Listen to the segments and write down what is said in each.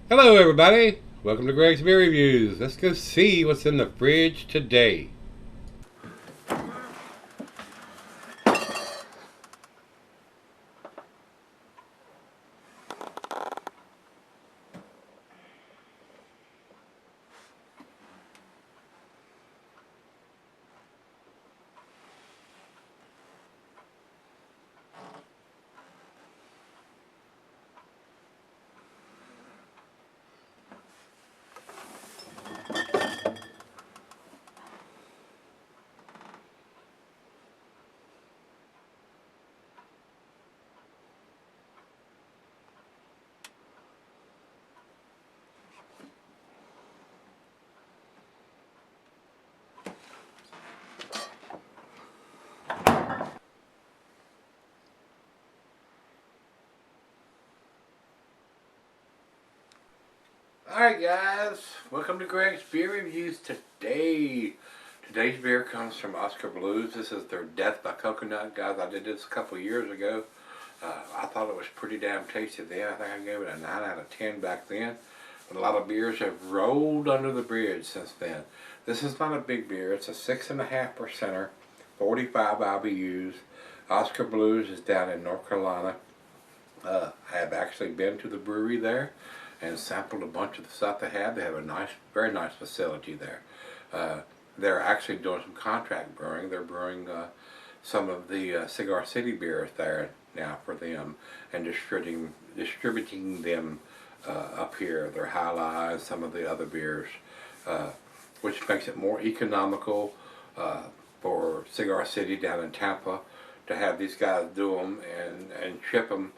Hello everybody, welcome to Gregsbeerreviews. Let's go see what's in the fridge today. Alright guys, welcome to Greg's Beer Reviews today. Today's beer comes from Oskar Blues. This is their Death by Coconut. Guys, I did this a couple years ago. I thought it was pretty damn tasty then. I think I gave it a 9 out of 10 back then. But a lot of beers have rolled under the bridge since then. This is not a big beer. It's a 6.5%er, 45 IBUs. Oskar Blues is down in North Carolina. I have actually been to the brewery there and sampled a bunch of the stuff they have. They have a nice, very nice facility there. They're actually doing some contract brewing. They're brewing some of the Cigar City beers there now for them and distributing them up here. Their High Life and some of the other beers, which makes it more economical for Cigar City down in Tampa to have these guys do them and ship them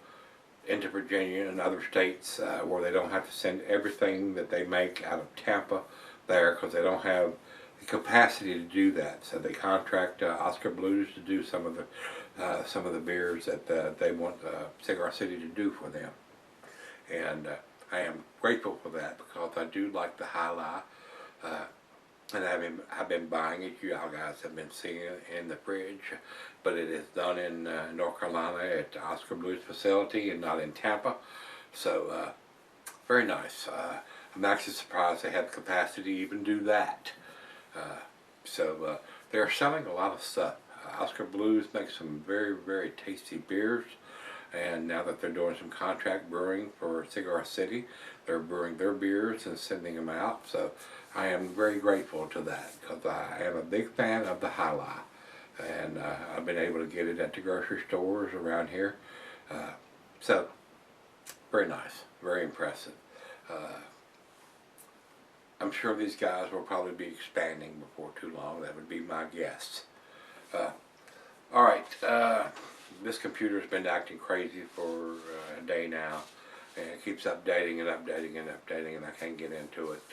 into Virginia and other states where they don't have to send everything that they make out of Tampa there because they don't have the capacity to do that. So they contract Oskar Blues to do some of the beers that they want Cigar City to do for them. And I am grateful for that because I do like the High Life. And I've been buying it. You all guys have been seeing it in the fridge, but it is done in North Carolina at the Oskar Blues facility and not in Tampa. So very nice. I'm actually surprised they have the capacity to even do that. So they're selling a lot of stuff. Oskar Blues makes some very, very tasty beers. And now that they're doing some contract brewing for Cigar City, they're brewing their beers and sending them out. So I am very grateful to that because I am a big fan of the High Life. And I've been able to get it at the grocery stores around here. So very nice, very impressive. I'm sure these guys will probably be expanding before too long. That would be my guess. Alright, this computer's been acting crazy for a day now, and it keeps updating and updating and updating, and I can't get into it.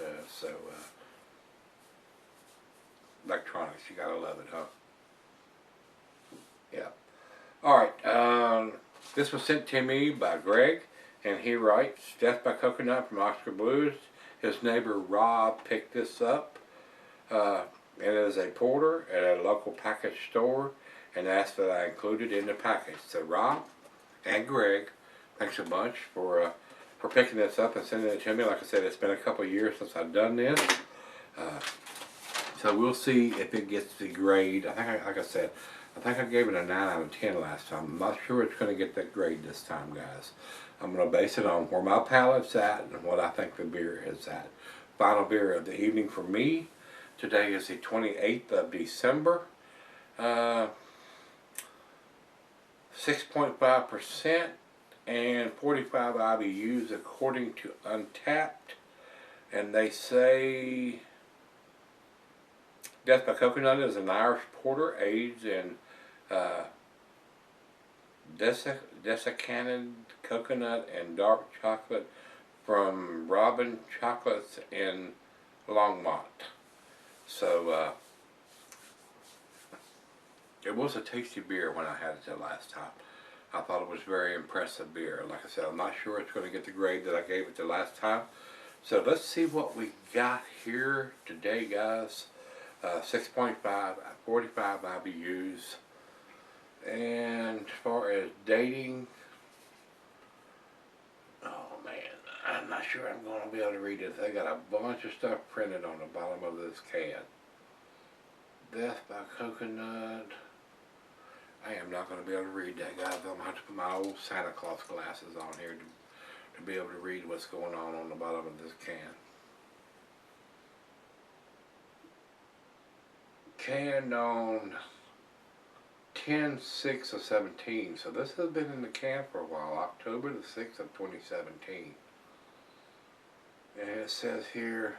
Electronics, you gotta love it, huh? Yeah. Alright, this was sent to me by Greg, and he writes, Death by Coconut from Oskar Blues. His neighbor Rob picked this up. It is a porter at a local package store and asked that I include it in the package. So Rob and Greg, thanks a bunch for picking this up and sending it to me. Like I said, it's been a couple of years since I've done this. So we'll see if it gets the grade. Like I said, I think I gave it a 9 out of 10 last time. I'm not sure it's going to get that grade this time, guys. I'm going to base it on where my palate's at and what I think the beer is at. Final beer of the evening for me. Today is the 28th of December. 6.5% and 45 IBUs according to Untapped. And they say Death by Coconut is an Irish porter aged in desiccated coconut and dark chocolate from Robin Chocolates in Longmont. So it was a tasty beer when I had it the last time. I thought it was very impressive beer. Like I said, I'm not sure it's going to get the grade that I gave it the last time. So let's see what we got here today, guys. 6.5, 45 IBUs. And as far as dating, oh man, I'm not sure I'm going to be able to read this. They got a bunch of stuff printed on the bottom of this can. Death by Coconut. I am not going to be able to read that, guys. I'm going to have to put my old Santa Claus glasses on here to be able to read what's going on the bottom of this can. Canned on 10/6 of 17. So this has been in the can for a while. October the 6th of 2017. And it says here,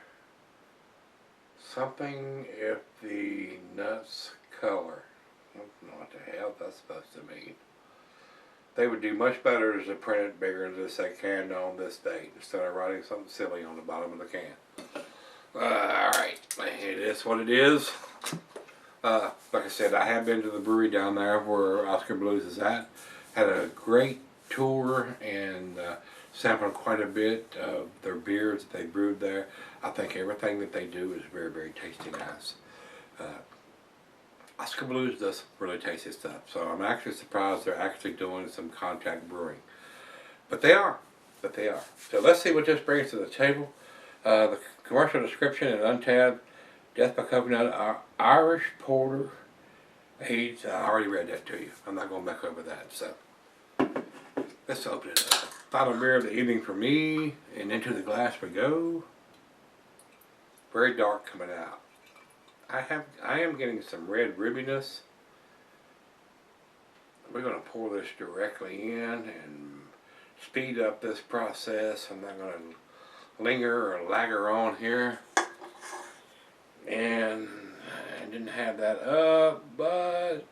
something if the nuts color. I don't know what the hell that's supposed to mean. They would do much better to print it bigger and just say canned on this date instead of writing something silly on the bottom of the can. Alright, it is what it is. Like I said, I have been to the brewery down there where Oskar Blues is at. Had a great tour and sampled quite a bit of their beers that they brewed there. I think everything that they do is very, very tasty, guys. Oskar Blues does really tasty stuff, so I'm actually surprised they're actually doing some contact brewing. But they are. So let's see what this brings to the table. The commercial description and untabbed Death by Coconut Irish Porter aged. I already read that to you. I'm not going back over that. So let's open it up. Final beer of the evening for me, and into the glass we go. Very dark coming out. I am getting some red rubbiness. We're going to pour this directly in and speed up this process. I'm not going to linger or lagger on here. And I didn't have that up, but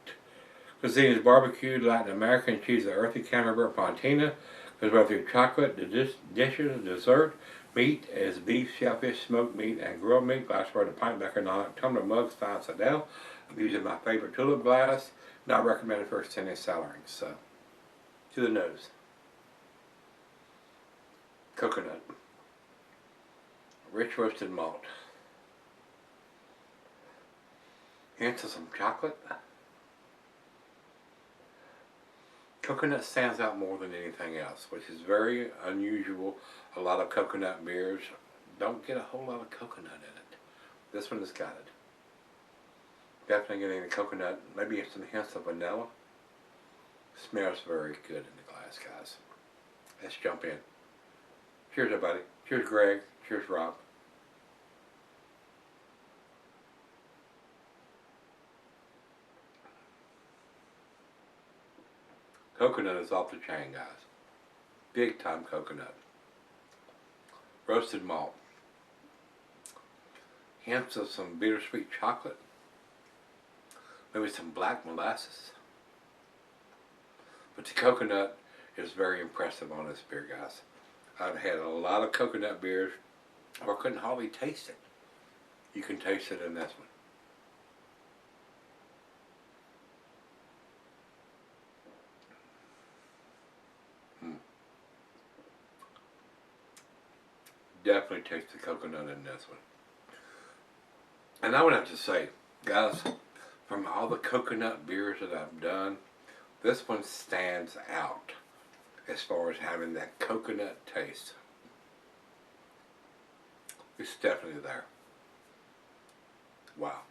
cuisine is barbecued Latin American cheese, the earthy camembert fontina, goes well through chocolate, the dishes, dessert, meat is beef, shellfish, smoked meat, and grilled meat. Glassware to pint, economic tumbler mugs, fine Sadell. I'm using my favorite tulip glass. Not recommended for extended cellaring. So, to the nose. Coconut. Rich roasted malt. Hints of some chocolate. Coconut stands out more than anything else, which is very unusual. A lot of coconut beers don't get a whole lot of coconut in it. This one has got it. Definitely getting the coconut, maybe some hints of vanilla. Smells very good in the glass, guys. Let's jump in. Cheers, everybody. Cheers, Greg. Cheers, Rob. Coconut is off the chain, guys. Big time coconut. Roasted malt. Hints of some bittersweet chocolate. Maybe some black molasses. But the coconut is very impressive on this beer, guys. I've had a lot of coconut beers where I couldn't hardly taste it. You can taste it in this one. Definitely taste the coconut in this one. And I would have to say, guys, from all the coconut beers that I've done, this one stands out as far as having that coconut taste. It's definitely there. Wow.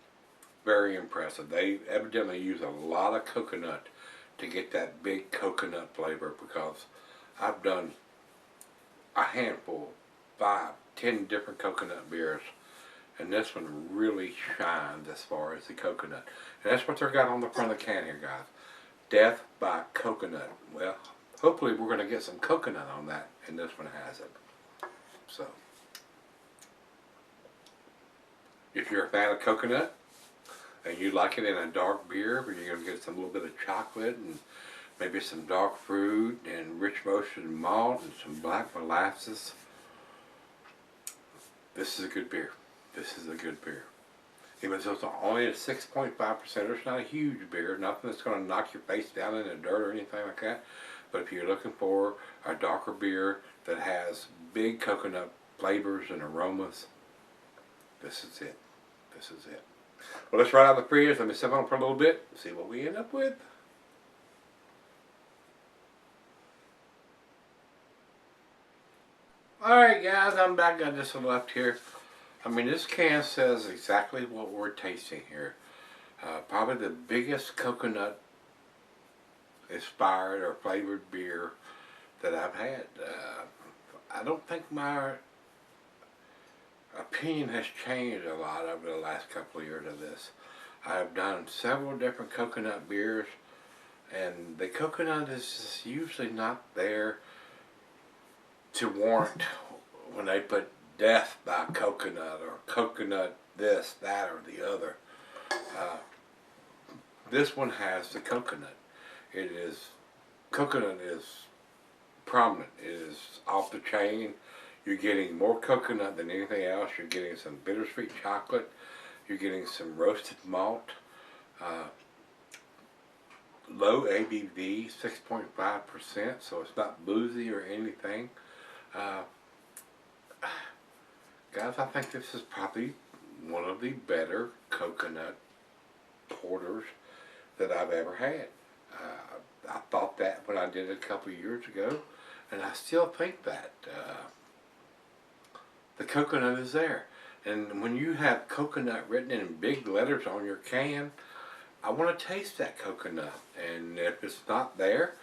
Very impressive. They evidently use a lot of coconut to get that big coconut flavor, because I've done a handful, 5, 10 different coconut beers, and this one really shines as far as the coconut. And that's what they've got on the front of the can here, guys. Death by Coconut. Well, hopefully we're going to get some coconut on that, and this one has it. So, if you're a fan of coconut and you like it in a dark beer where you're going to get some little bit of chocolate and maybe some dark fruit and rich roasted malt and some black molasses, this is a good beer. This is a good beer. Even though it's only a 6.5%, it's not a huge beer, nothing that's going to knock your face down in the dirt or anything like that. But if you're looking for a darker beer that has big coconut flavors and aromas, this is it. This is it. Well, let's right out the fridge. Let me sip on it for a little bit, see what we end up with. Alright guys, I'm back. I just left here. I mean, this can says exactly what we're tasting here. Probably the biggest coconut inspired or flavored beer that I've had. I don't think my opinion has changed a lot over the last couple of years of this. I've done several different coconut beers, and the coconut is usually not there to warrant when they put death by coconut or coconut this, that, or the other. This one has the coconut. Coconut is prominent. It is off the chain. You're getting more coconut than anything else. You're getting some bittersweet chocolate. You're getting some roasted malt. Low ABV, 6.5%, so it's not boozy or anything. Guys, I think this is probably one of the better coconut porters that I've ever had. I thought that when I did it a couple of years ago, and I still think that. The coconut is there. And when you have coconut written in big letters on your can, I want to taste that coconut. And if it's not there,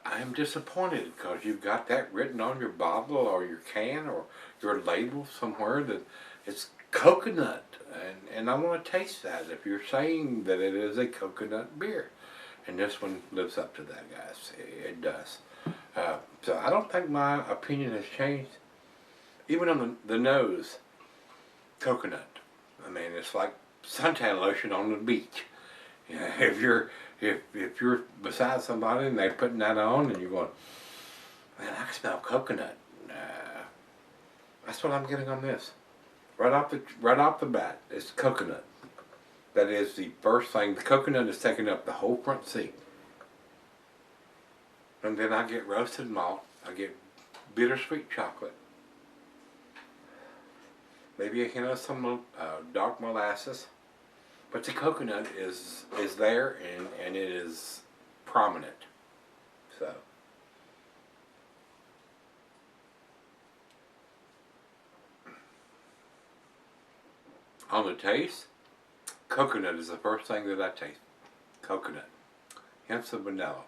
I am disappointed, because you've got that written on your bottle or your can or your label somewhere that it's coconut. And I want to taste that if you're saying that it is a coconut beer. And this one lives up to that, guys. It does. So I don't think my opinion has changed. Even on the nose, coconut. I mean, it's like suntan lotion on the beach. You know, if you're beside somebody and they're putting that on and you're going, man, I can smell coconut. That's what I'm getting on this. Right off the bat, it's coconut. That is the first thing. The coconut is taking up the whole front seat. And then I get roasted malt. I get bittersweet chocolate. Maybe a hint of some dark molasses. But the coconut is there, and it is prominent. So. On the taste, coconut is the first thing that I taste. Coconut. Hints of vanilla.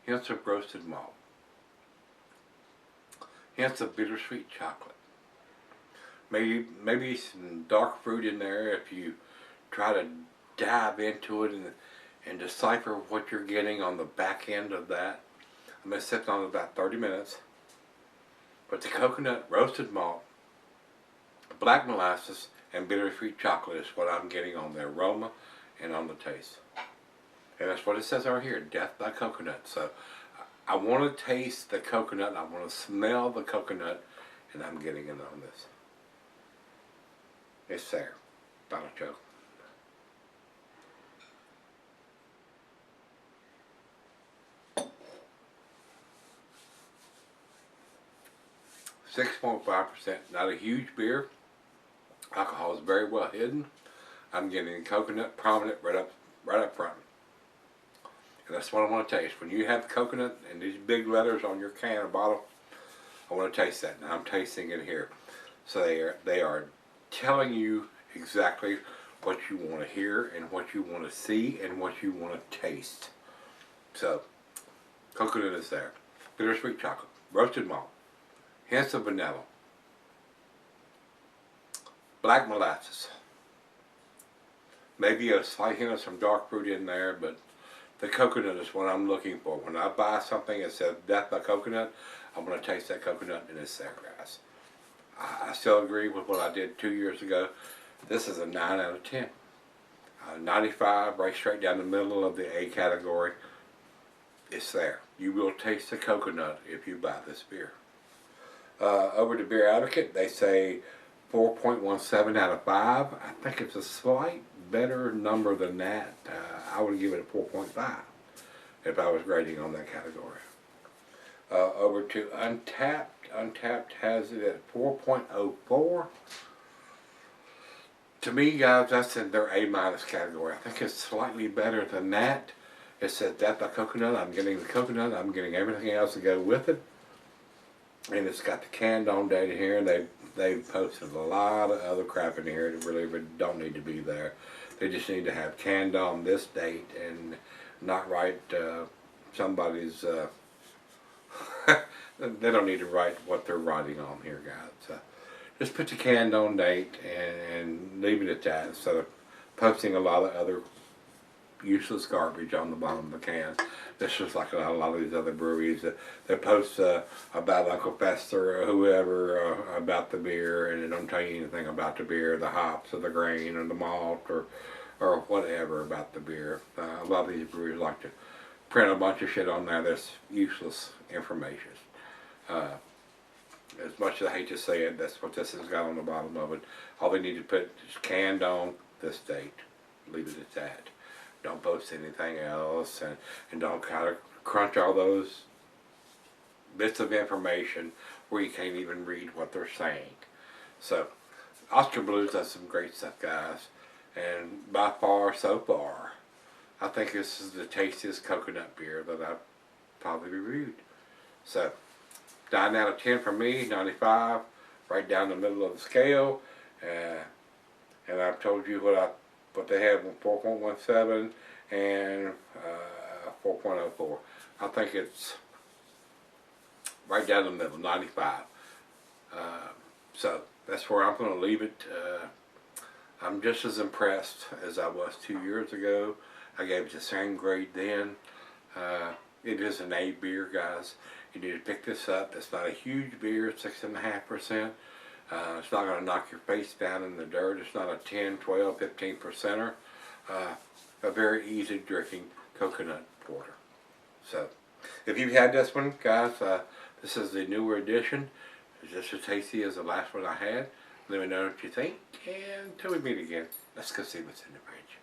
Hints of roasted malt. Hints of bittersweet chocolate. Maybe some dark fruit in there if you try to dive into it and decipher what you're getting on the back end of that. I'm going to sit on it about 30 minutes. But the coconut, roasted malt, black molasses, and bittersweet chocolate is what I'm getting on the aroma and on the taste. And that's what it says right here, death by coconut. So I want to taste the coconut, I want to smell the coconut, and I'm getting it on this. It's there. Not a joke. .5%, not a huge beer. Alcohol is very well hidden. I'm getting coconut prominent right up front. And that's what I want to taste. When you have coconut and these big letters on your can or bottle, I want to taste that. And I'm tasting it here. So they are telling you exactly what you want to hear and what you want to see and what you want to taste. So, coconut is there. Bittersweet chocolate. Roasted malt. Hints of vanilla. Black molasses. Maybe a slight hint of some dark fruit in there, but the coconut is what I'm looking for. When I buy something that says death by coconut, I'm going to taste that coconut, and it's there, guys. I still agree with what I did 2 years ago. This is a 9 out of 10. 95, right straight down the middle of the A category. It's there. You will taste the coconut if you buy this beer. Over to Beer Advocate, they say 4.17 out of 5. I think it's a slight better number than that. I would give it a 4.5 if I was grading on that category. Over to Untapped. Untapped has it at 4.04. To me, guys, that's in their A- category. I think it's slightly better than that. It says death by coconut. I'm getting the coconut. I'm getting everything else to go with it. and it's got the canned on date here. They've posted a lot of other crap in here that really don't need to be there. They just need to have canned on this date and not write somebody's. They don't need to write what they're writing on here, guys. Just put the canned on date and leave it at that instead of posting a lot of other useless garbage on the bottom of the can. This is like a lot of these other breweries that post about Uncle Fester or whoever about the beer, and they don't tell you anything about the beer, the hops or the grain or the malt or whatever about the beer. A lot of these breweries like to print a bunch of shit on there that's useless information. As much as I hate to say it, that's what this has got on the bottom of it. All they need to put is canned on this date. Leave it at that. Don't post anything else, and don't kind of crunch all those bits of information where you can't even read what they're saying. So, Oskar Blues does some great stuff, guys. And by far, so far, I think this is the tastiest coconut beer that I've probably reviewed. So, 9 out of 10 for me, 95, right down the middle of the scale. And I've told you what they have with 4.17 and 4.04. I think it's right down the middle, 95. So that's where I'm going to leave it. I'm just as impressed as I was 2 years ago. I gave it the same grade then. It is an A beer, guys. You need to pick this up. It's not a huge beer, 6.5%. It's not going to knock your face down in the dirt. It's not a 10, 12, 15%er. A very easy drinking coconut porter. So, if you've had this one, guys, this is the newer edition. It's just as tasty as the last one I had. Let me know what you think. And until we meet again, let's go see what's in the fridge.